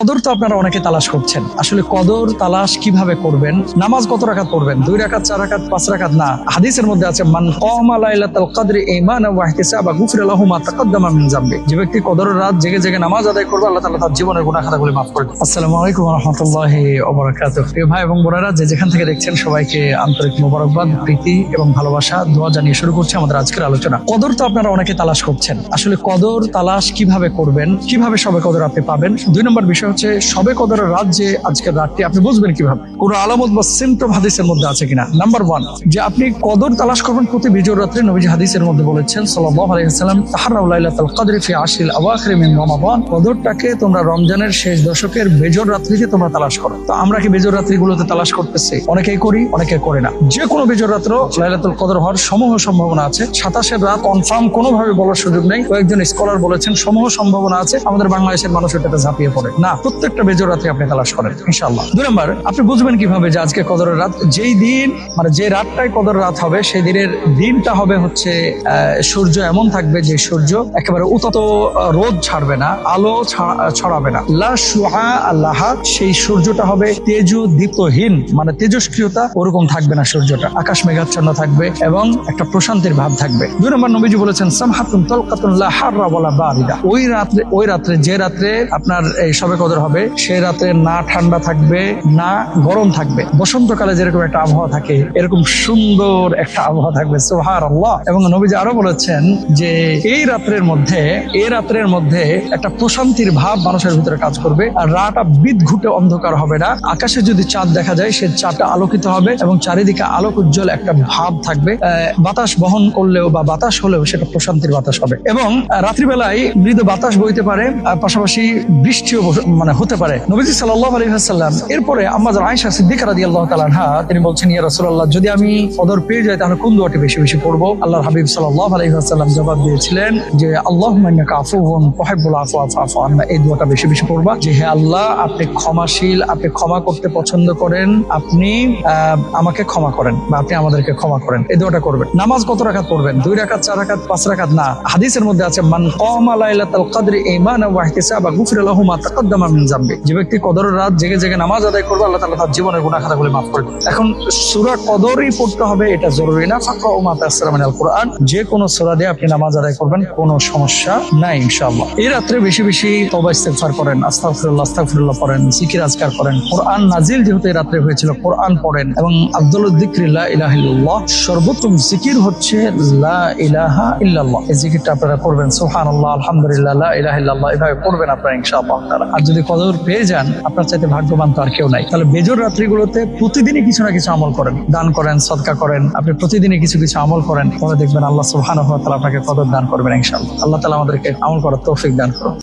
কদর তো আপনারা অনেকে তালাশ করছেন। আসলে কদর তালাশ কিভাবে করবেন? নামাজ কত রাকাত পড়বেন? 2 রাকাত, 4 রাকাত, 5 রাকাত? না, হাদিসের মধ্যে আছে মান কামা লাইলাতুল কদরি ঈমানান ওয়া ইহতিসাবা গুফিরা লাহু মা তাকাদ্দামা মিন যামবি। যে ব্যক্তি কদরের রাত জেগে জেগে নামাজ আদায় করবে, আল্লাহ তাআলা তার জীবনের গুনাহ খাতাগুলো মাফ করে দেবেন। আসসালামু আলাইকুম ওয়া রাহমাতুল্লাহি ওয়া বারাকাতুহু। প্রিয় ভাই এবং বোনেরা, যে যেখান থেকে দেখছেন সবাইকে আন্তরিক মোবারকবাদ, প্রীতি এবং ভালোবাসা, দোয়া জানিয়ে শুরু করছি আমাদের আজকের আলোচনা। কদর তো আপনারা অনেকে তালাশ করছেন। আসলে কদর তালাশ কিভাবে করবেন? কিভাবে সবে কদর আপনি পাবেন? 2 নম্বর বিষয় হচ্ছে সবে কদরের রাত যে আজকের রাতটি আপনি বুঝবেন কিভাবে? কোন আলামত বা সিম্পটম হাদিসের মধ্যে আছে কিনা? নাম্বার 1, যে আপনি কদর তালাশ করবেন প্রতি বিজোর রাত্রে। নবীজি হাদিসের মধ্যে বলেছেন সাল্লাল্লাহু আলাইহি ওয়াসাল্লাম, তাহাররাউ লাইলাতুল কদরি ফি আশরিল আওয়াখির মিন রমাদান। কদরটাকে তোমরা রমজানের শেষ দশকের বেজোর রাত্রিতে তোমরা তালাশ করো। তো আমরা কি বেজোর রাত্রিগুলোতে তালাশ করতেছি? অনেকেই করি, অনেকে করে না। যে কোনো বেজোর রাত্র লাইলাতুল কদর হওয়ার সমূহ সম্ভাবনা আছে। 27 রাত কনফার্ম কোনোভাবে বলার সুযোগ নেই। কয়েকজন স্কলার বলেছেন সমূহ সম্ভাবনা আছে। আমাদের বাংলাদেশের মানুষ এটাতে ঝাঁপিয়ে পড়ে না। প্রত্যেকটা বেজোর রাত্রে আপনি তালাশ করেন ইনশাআল্লাহ। 2 নম্বর, আপনি বুঝবেন কিভাবে যে আজকে কদরের রাত? যেই দিন মানে যে রাতটাই কদর রাত হবে, সেই দিনের দিনটা হবে হচ্ছে সূর্য এমন থাকবে যে সূর্য একেবারে উত্তপ্ত, রোদ ছাড়বে না, আলো ছড়াবে না, লা শুআ আল্লাহা। সেই সূর্যটা হবে তেজোদীপ্তহীন, মানে তেজস্ক্রিয়তা ওরকম থাকবে না সূর্যটা। আকাশ মেঘাচ্ছন্ন থাকবে এবং একটা প্রশান্তির ভাব থাকবে। 2 নম্বর, নবীজি বলেছেন সামহাতুন তালকাতুন লা হাররা ওয়ালা বারিদা। ওই রাত্রে যে রাত্রে আপনার এই শবে কদর হবে, সেই রাত্রে না ঠান্ডা থাকবে না গরম থাকবে। বসন্তকালে যেরকম একটা আবহাওয়া থাকে, এরকম সুন্দর একটা আবহাওয়া থাকবে। সুবহানাল্লাহ। এবং নবীজি আরো বলেছেন যে এই রাত্রের মধ্যে একটা প্রশান্তির ভাব মানুষের ভিতরে কাজ করবে। আর রাতটা বিদঘুটে অন্ধকার হবে না। আকাশে যদি চাঁদ দেখা যায়, সে চাঁদটা আলোকিত হবে এবং চারিদিকে আলোক উজ্জ্বল একটা ভাব থাকবে। বাতাস বহন করলেও বা বাতাস হলেও সেটা প্রশান্তির বাতাস হবে। এবং রাত্রিবেলায় মৃদু বাতাস বইতে পারে, পাশাপাশি বৃষ্টিও মানে হতে পারে। নবীজি সাল্লাল্লাহু আলাইহি ওয়াসাল্লাম এরপরে আম্মা আয়েশা সিদ্দিকা রাদিয়াল্লাহু তাআলা আনহা তিনি বলছেন, ইয়া রাসূলুল্লাহ, যদি আমি কদর পেয়ে যাই তাহলে কোন দোয়াটি বেশি বেশি পড়বো? আল্লাহর হাবিব সাল্লাল্লাহু আলাইহি ওয়াসাল্লাম জবাব দিয়েছিলেন যে আল্লাহুম্মা ইন্নাকা আফুউন তুহিব্বুল আফওয়া ফা'ফু আন্না। এই দোয়াটা বেশি বেশি পড়বা যে হে আল্লাহ, আপনি ক্ষমাশীল, আপনি ক্ষমা করতে পছন্দ করেন, আপনি আমাকে ক্ষমা করেন বা আপনি আমাদেরকে ক্ষমা করেন। এই দোয়াটা করবেন। নামাজ কত রাকাত পড়বেন? 2 রাকাত, 4 রাকাত, 5 রাকাত? না, হাদিসের মধ্যে আছে মান কামা লাইলাতুল কদরি ঈমানান ওয়া ইহতিসাবা গুফিরা লাহু মা তাকাদ্দামা মিন যামবি। যে ব্যক্তি কদরের রাত জেগে জেগে নামাজ আদায় করবে, আল্লাহ তাআলা তার জীবনের গুনাহ খাতাগুলো মাফ করে দেবেন। এখন সূরা কদরই পড়তে হবে এটা জরুরি না। ফাকরাউ মা তায়াসসারা মিনাল কুরআন। যে কোনো সূরা দিয়ে আপনি নামাজ আদায় করবেন, কোনো সমস্যা নাই ইনশাআল্লাহ। এই রাত্রে বেশি বেশি তওবা ইস্তিগফার করেন, আস্তাগফিরুল্লাহ পড়েন, জিকির আজকার করেন। কোরআন নাজিল যেহেতু এই রাত্রে হয়েছিল, কোরআন পড়েন। এবং আফদালুয যিকরি লা ইলাহা ইল্লাল্লাহ, সর্বোত্তম জিকির হচ্ছে লা ইলাহা ইল্লাল্লাহ। এই জিকিরটা আপনারা করবেন। সুবহানাল্লাহ, আলহামদুলিল্লাহ, লা ইলাহা ইল্লাল্লাহ, এভাবে পড়বেন আপনারা ইনশাআল্লাহ তাআলা। আর যদি কদর পেয়ে যান, আপনার চাইতে ভাগ্যবান তো আর কেউ নাই। তাহলে বেজোর রাত্রিগুলোতে প্রতিদিনই কিছু না কিছু আমল করেন, দান করেন, সদকা করেন। আপনি প্রতিদিনই কিছু কিছু আমল করেন, তাহলে দেখবেন আল্লাহ সুবহানাহু ওয়া তাআলা আপনাকে কদর দান করবেন ইনশাআল্লাহ। আল্লাহ তাআলা আমাদেরকে আমল করার তৌফিক দান করুন।